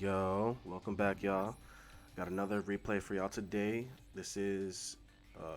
Yo, welcome back, y'all. Got another replay for y'all today. This is,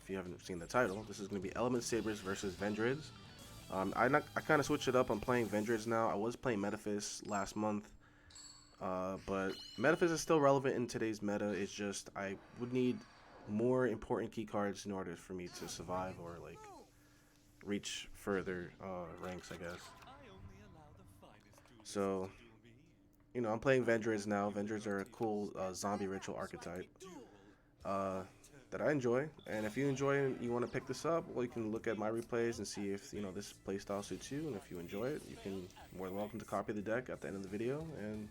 if you haven't seen the title, this is going to be Element Sabers versus Vendreads. I kind of switched it up. I'm playing Vendreads now. I was playing Metaphys last month, but Metaphys is still relevant in today's meta. It's just I would need more important key cards in order for me to survive or like reach further ranks, I guess. So I'm playing Vendreads now. Vendreads are a cool zombie ritual archetype uh, that I enjoy. And if you enjoy and you want to pick this up, well, you can look at my replays and see if this playstyle suits you. And if you enjoy it, you can more than welcome to copy the deck at the end of the video. And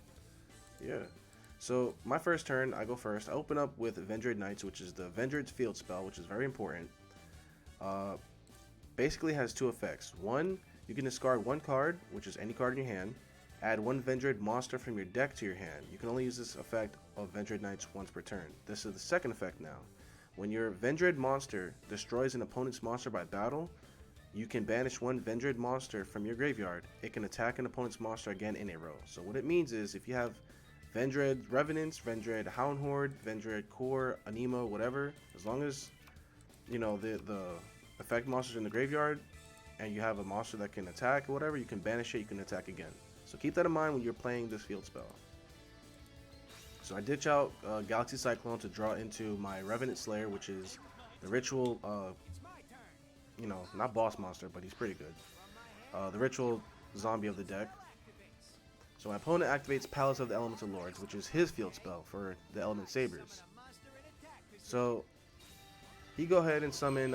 yeah. So my first turn, I go first. I open up with Vendread Nights, which is the Vendread's field spell, which is very important. Basically has two effects. One, you can discard one card, which is any card in your hand. Add one Vendread monster from your deck to your hand. You can only use this effect of Vendread Nights once per turn. This is the second effect now. When your Vendread monster destroys an opponent's monster by battle, you can banish one Vendread monster from your graveyard. It can attack an opponent's monster again in a row. So what it means is if you have Vendread Revenants, Vendread Houndhorde, Vendread Core, Anima, whatever, as long as the effect monster's in the graveyard and you have a monster that can attack or whatever, you can banish it, you can attack again. So keep that in mind when you're playing this field spell. So I ditch out Galaxy Cyclone to draw into my Revendread Slayer, which is the ritual, not boss monster, but he's pretty good. The ritual zombie of the deck. So my opponent activates Palace of the Elemental Lords, which is his field spell for the Element Sabers. So he go ahead and summon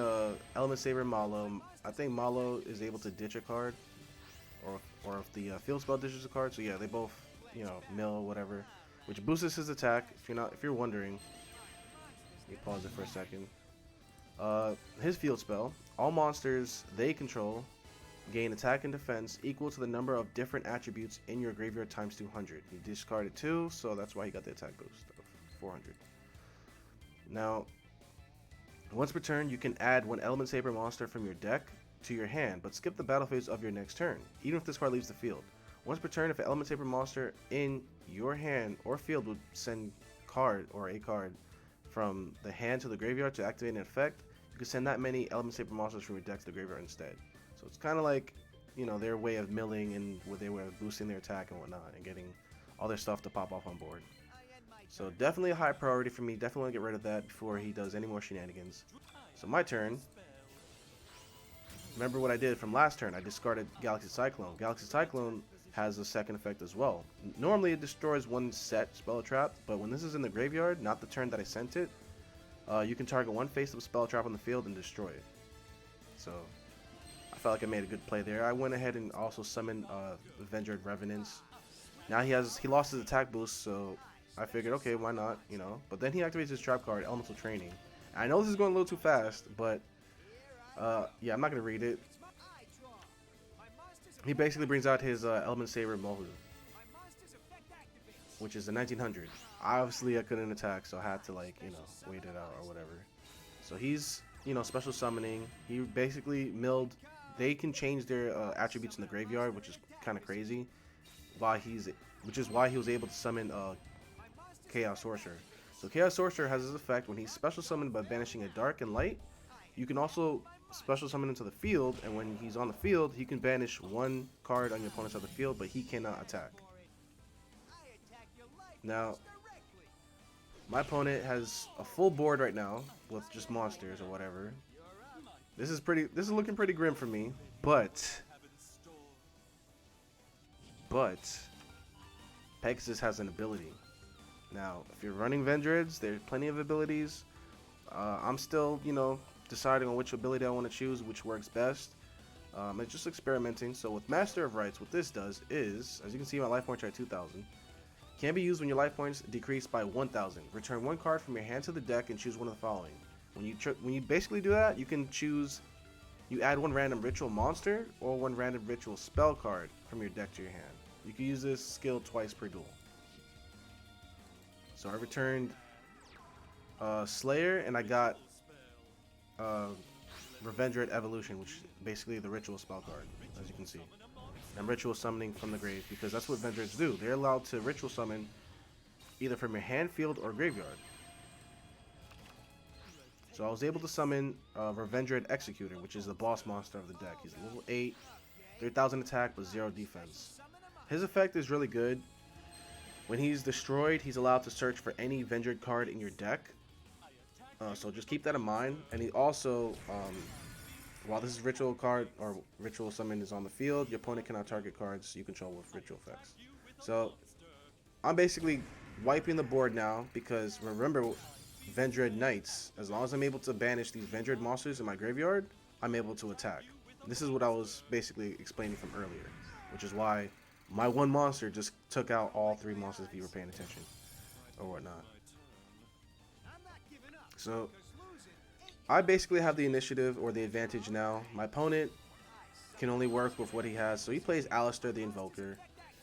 Element Saber Malo. I think Malo is able to ditch a card. Or if the field spell dishes a card, so yeah, they both, mill whatever, which boosts his attack. If you're wondering, let me pause it for a second. His field spell: all monsters they control gain attack and defense equal to the number of different attributes in your graveyard times 200. He discarded 2, so that's why he got the attack boost of 400. Now, once per turn, you can add one Element Saber monster from your deck to your hand, but skip the battle phase of your next turn, even if this card leaves the field. Once per turn, if an Element Saber monster in your hand or field would send a card from the hand to the graveyard to activate an effect, you can send that many Element Saber monsters from your deck to the graveyard instead. So it's kind of like, their way of milling and with their way of boosting their attack and whatnot and getting all their stuff to pop off on board. So definitely a high priority for me. Definitely want to get rid of that before he does any more shenanigans. So my turn. Remember what I did from last turn. I discarded Galaxy Cyclone. Galaxy Cyclone has a second effect as well. Normally it destroys one set spell trap, but when this is in the graveyard, not the turn that I sent it, you can target one face of a spell trap on the field and destroy it. So I felt like I made a good play there. I went ahead and also summoned Vendread Revenants. Now he lost his attack boost, so I figured, okay, why not, But then he activates his trap card, Elemental Training. I know this is going a little too fast, but yeah, I'm not going to read it. He basically brings out his Element Saber Mohu, which is a 1900. Obviously, I couldn't attack, so I had to, wait it out or whatever. So he's, special summoning. He basically milled. They can change their attributes in the graveyard, which is kind of crazy. Which is why he was able to summon Chaos Sorcerer. So Chaos Sorcerer has his effect when he's special summoned by banishing a dark and light. You can also special summon into the field, and when he's on the field, he can banish one card on your opponent's side of the field, but he cannot attack. Now, my opponent has a full board right now with just monsters or whatever. This is looking pretty grim for me, but Pegasus has an ability. Now, if you're running Vendreads, there's plenty of abilities. I'm still, deciding on which ability I want to choose, which works best. It's just experimenting. So with Master of Rights, what this does is, as you can see, my life points are at 2,000. Can be used when your life points decrease by 1,000. Return one card from your hand to the deck and choose one of the following. When you basically do that, you can choose. You add one random ritual monster or one random ritual spell card from your deck to your hand. You can use this skill twice per duel. So I returned Slayer, and I got Revendread Evolution, which is basically the ritual spell card, as you can see. I'm ritual summoning from the grave because that's what Vendreads do. They're allowed to ritual summon either from your hand, field, or graveyard. So I was able to summon Revendread Executor, which is the boss monster of the deck. He's level 8, 3000 attack, but 0 defense. His effect is really good. When he's destroyed, he's allowed to search for any Vendread card in your deck. So just keep that in mind. And he also, while this is ritual card or ritual summon is on the field, your opponent cannot target cards you control with ritual effects. So I'm basically wiping the board now because remember, Vendread Nights, as long as I'm able to banish these Vendread monsters in my graveyard, I'm able to attack. This is what I was basically explaining from earlier, which is why my one monster just took out all 3 monsters if you were paying attention or whatnot. So I basically have the initiative or the advantage now. My opponent can only work with what he has, so he plays Alistair the Invoker.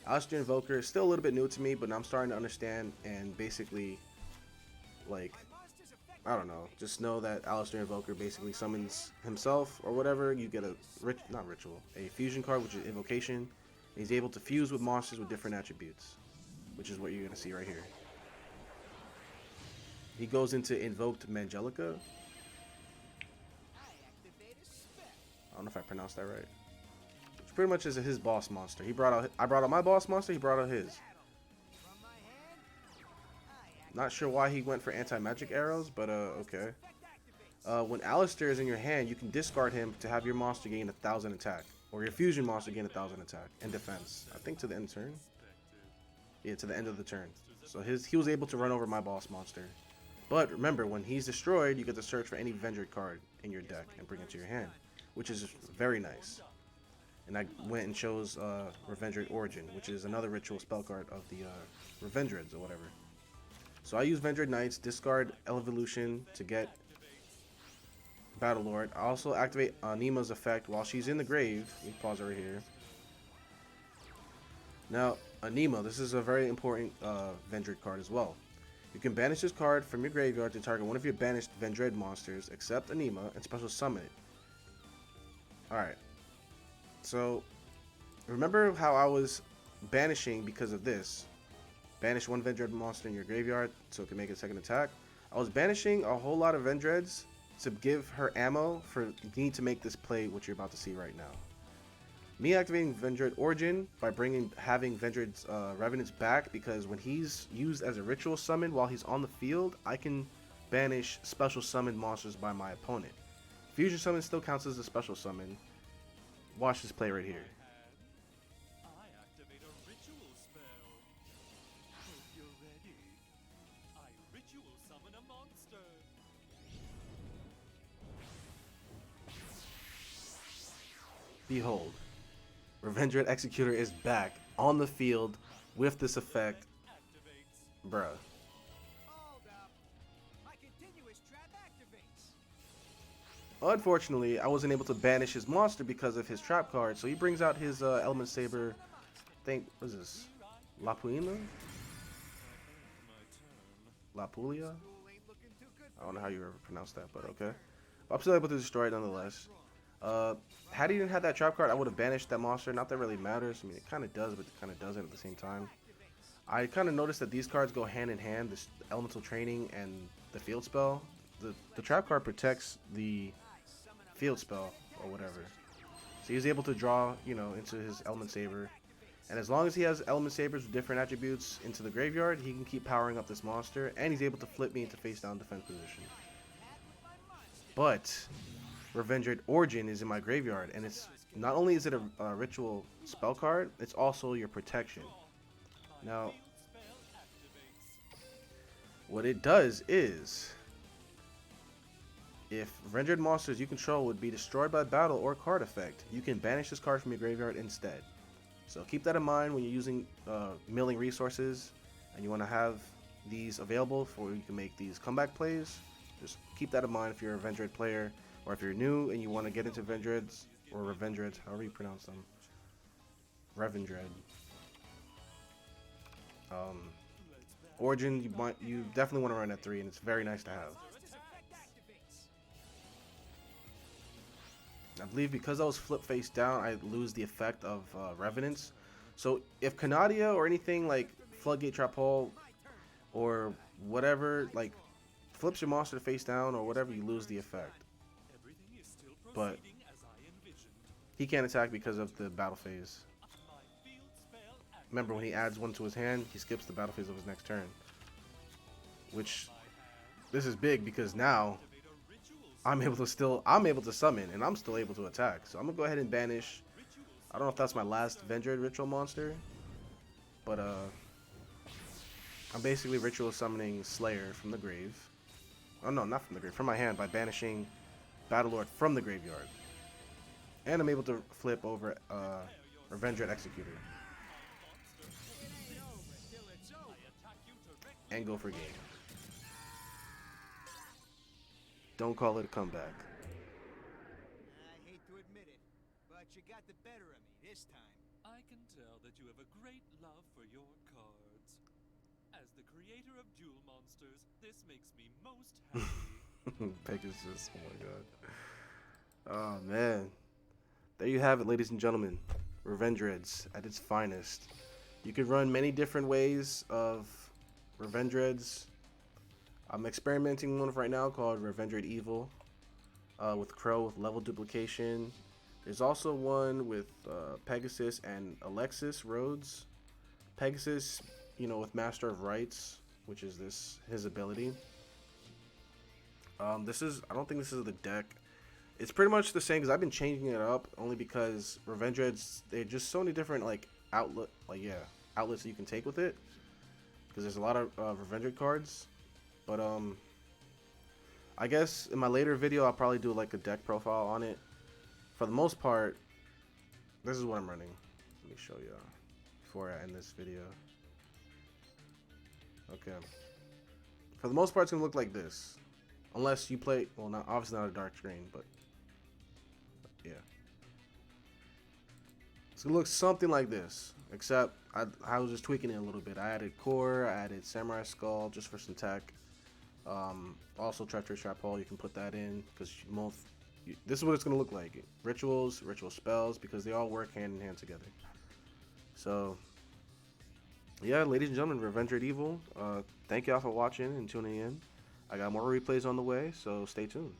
Alistair Invoker is still a little bit new to me, but I'm starting to understand and basically, like, I don't know, just know that Alistair Invoker basically summons himself or whatever. You get a a fusion card, which is Invocation. He's able to fuse with monsters with different attributes, which is what you're going to see right here. He goes into Invoked Mangelica. I don't know if I pronounced that right. It's pretty much is his boss monster. I brought out my boss monster, he brought out his. Not sure why he went for anti-magic arrows, but okay. When Alistair is in your hand, you can discard him to have your monster gain 1000 attack. Or your fusion monster gain 1000 attack and defense. I think to the end of the turn. Yeah, to the end of the turn. So he was able to run over my boss monster. But remember, when he's destroyed, you get to search for any Vendread card in your deck and bring it to your hand, which is very nice. And I went and chose Revendread Orgin, which is another ritual spell card of the Revendreads or whatever. So I use Vendread Nights, discard Evolution to get Battleord. I also activate Anima's effect while she's in the grave. Let me pause right here. Now, Anima, this is a very important Vendread card as well. You can banish this card from your graveyard to target one of your banished Vendread monsters, except Anima, and special summon it. Alright. So, remember how I was banishing because of this? Banish one Vendread monster in your graveyard so it can make a second attack. I was banishing a whole lot of Vendreads to give her ammo for need to make this play, which you're about to see right now. Me activating Vendread Orgin by having Vendread's Revenants back, because when he's used as a ritual summon while he's on the field, I can banish special summon monsters by my opponent. Fusion summon still counts as a special summon. Watch this play right here. Behold, Revendread Executor is back on the field with this effect. Bruh. Unfortunately, I wasn't able to banish his monster because of his trap card, so he brings out his Element Saber. What is this? Lapuina? Lapulia? I don't know how you ever pronounce that, but okay. I'm still able to destroy it nonetheless. Had he didn't have that trap card, I would have banished that monster. Not that it really matters. I mean, it kind of does, but it kind of doesn't at the same time. I kind of noticed that these cards go hand in hand, this elemental training and the field spell. The trap card protects the field spell or whatever. So he was able to draw, you know, into his Element Saber. And as long as he has Element Sabers with different attributes into the graveyard, he can keep powering up this monster, and he's able to flip me into face down defense position. But Revendread Orgin is in my graveyard, and it's not only is it a ritual spell card, it's also your protection. Now, what it does is, if Vendread monsters you control would be destroyed by battle or card effect, you can banish this card from your graveyard instead. So keep that in mind when you're using milling resources and you want to have these available for you can make these comeback plays. Just keep that in mind if you're a Vendread player, or if you're new and you want to get into Vendreads or Revendreads, however you pronounce them. Revendread. Origin, you definitely want to run at 3, and it's very nice to have. I believe because I was flip face down, I lose the effect of Revenants. So if Canadia or anything like Floodgate Trap Hole or whatever, like flips your monster face down or whatever, you lose the effect. But he can't attack because of the battle phase. Remember, when he adds one to his hand, he skips the battle phase of his next turn. Which, this is big because now I'm able to summon and I'm still able to attack. So I'm gonna go ahead and banish. I don't know if that's my last Vendread ritual monster, but I'm basically ritual summoning Slayer from the grave. Oh no, not from the grave, from my hand by banishing Battleord from the graveyard. And I'm able to flip over Revendread Executor. And go for game. Don't call it a comeback. I hate to admit it, but you got the better of me this time. I can tell that you have a great love for your cards. As the creator of Duel monsters, this makes me most happy. Pegasus, oh my god. Oh man. There you have it, ladies and gentlemen. Revendreads at its finest. You could run many different ways of Revendreads. I'm experimenting one right now called Revendread Evil with Crow with level duplication. There's also one with Pegasus and Alexis Rhodes. Pegasus, you know, with Master of Rites, which is his ability. I don't think this is the deck. It's pretty much the same because I've been changing it up only because Revendreads, they're just so many different outlets that you can take with it. Because there's a lot of Revendread cards. But I guess in my later video I'll probably do like a deck profile on it. For the most part, this is what I'm running. Let me show you before I end this video. Okay. For the most part, it's gonna look like this, unless you play. Well, not obviously not a dark screen, but yeah, it's gonna look something like this. Except I was just tweaking it a little bit. I added core, I added samurai skull just for some tech. Also treacherous trap hole, you can put that in because this is what it's gonna look like. Rituals, ritual spells, because they all work hand in hand together. So yeah, ladies and gentlemen, Revendread Evil. Thank y'all for watching and tuning in. I got more replays on the way, so stay tuned.